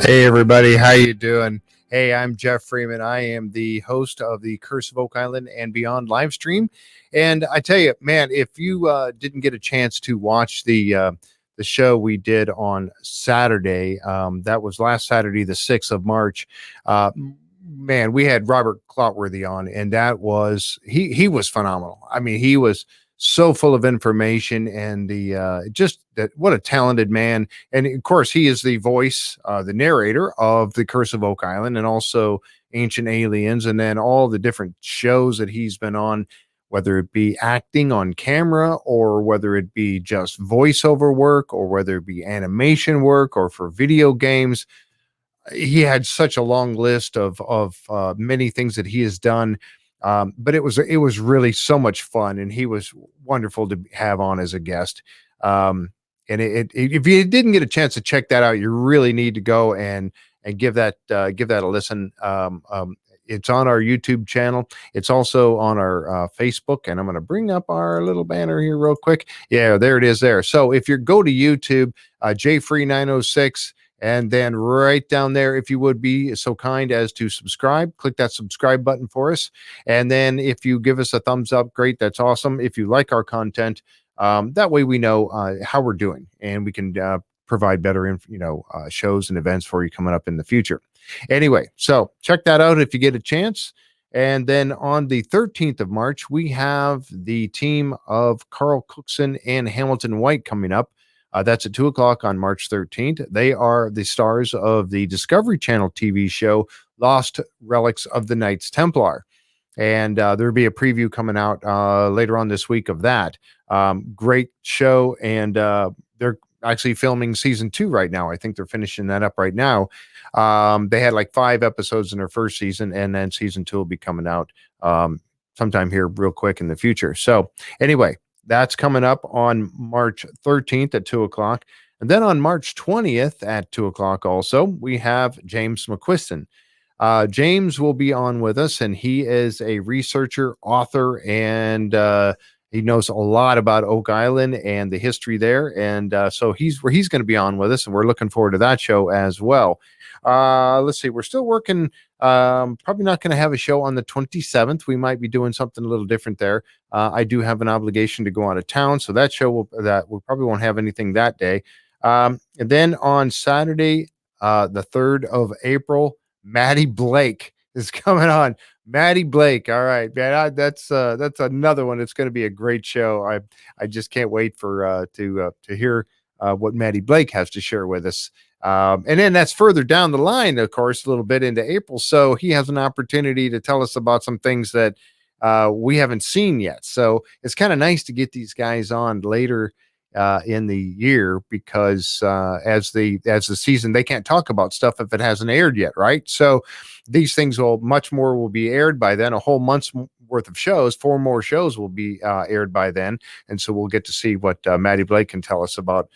Hey everybody, how you doing? Hey, I'm Jeff Freeman. I am the host of the Curse of Oak Island and Beyond live stream. And I tell you, man, if you didn't get a chance to watch the show we did on Saturday, that was last Saturday, the 6th of March. Uh, Man, we had Robert Clotworthy on, and that was he was phenomenal. I mean, he was so full of information and the just that what a talented man. And of course, he is the voice, the narrator of The Curse of Oak Island and also Ancient Aliens, and then all the different shows that he's been on, whether it be acting on camera or whether it be just voiceover work or whether it be animation work or for video games. He had such a long list of many things that he has done. But it was really so much fun, and he was wonderful to have on as a guest. And if you didn't get a chance to check that out, you really need to go and give that a listen. It's on our YouTube channel. It's also on our Facebook, and I'm going to bring up our little banner here real quick. Yeah, there it is there. So if you go to YouTube, JFree906, and then right down there, if you would be so kind as to subscribe, click that subscribe button for us. And then if you give us a thumbs up, great. That's awesome. If you like our content, that way we know how we're doing and we can provide better, shows and events for you coming up in the future. Anyway, so check that out if you get a chance. And then on the 13th of March, we have the team of Carl Cookson and Hamilton White coming up. That's at 2 o'clock on March 13th. They are the stars of the Discovery Channel TV show Lost Relics of the Knights Templar. And there'll be a preview coming out later on this week of that. Great show. And they're actually filming season 2 right now. I think they're finishing that up right now. They had like 5 episodes in their first season, and then season 2 will be coming out sometime here real quick in the future. So anyway, that's coming up on March 13th at 2 o'clock. And then on March 20th at 2 o'clock, also, we have James McQuiston. James will be on with us, and he is a researcher, author, and he knows a lot about Oak Island and the history there. And so he's going to be on with us, and we're looking forward to that show as well. Let's see, we're still working. Probably not going to have a show on the 27th. We might be doing something a little different there. I do have an obligation to go out of town, so that we probably won't have anything that day. And then on Saturday, the 3rd of April, Maddie Blake is coming on. Maddie Blake. All right, man. That's another one. It's going to be a great show. I just can't wait for to hear what Maddie Blake has to share with us. And then that's further down the line, of course, a little bit into April. So he has an opportunity to tell us about some things that we haven't seen yet. So it's kind of nice to get these guys on later in the year because as the season, they can't talk about stuff if it hasn't aired yet, right? So these things will be aired by then. A whole month's worth of shows, 4 more shows will be aired by then, and so we'll get to see what Maddie Blake can tell us about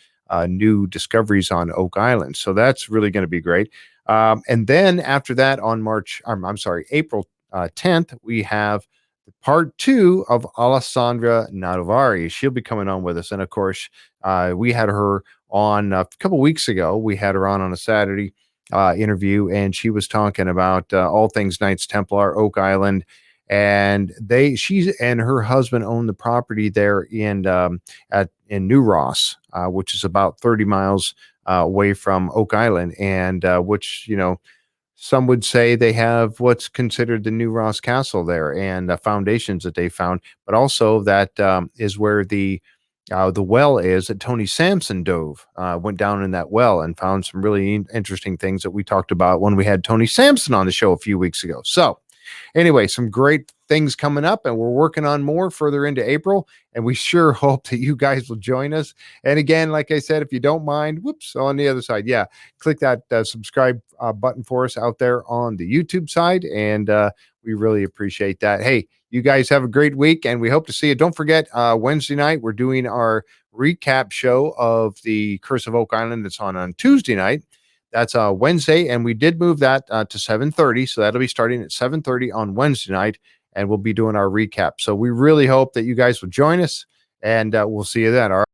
new discoveries on Oak Island. So that's really going to be great. And then after that, on April 10th, we have part 2 of Alessandra Nadovari. She'll be coming on with us. And of course, we had her on a couple weeks ago. We had her on a Saturday interview, and she was talking about all things Knights Templar, Oak Island. And she and her husband own the property there in New Ross, which is about 30 miles away from Oak Island, and which, some would say they have what's considered the New Ross Castle there and foundations that they found, but also that is where the well is that Tony Sampson went down in that well and found some really interesting things that we talked about when we had Tony Sampson on the show a few weeks ago. So anyway, some great things coming up, and we're working on more further into April, and we sure hope that you guys will join us. And again, like I said, if you don't mind, on the other side, click that subscribe button for us out there on the YouTube side, and we really appreciate that. Hey, you guys have a great week, and we hope to see you. Don't forget, Wednesday night, we're doing our recap show of the Curse of Oak Island. That's on Tuesday night. That's Wednesday, and we did move that to 7:30, so that'll be starting at 7:30 on Wednesday night, and we'll be doing our recap. So we really hope that you guys will join us, and we'll see you then. All right.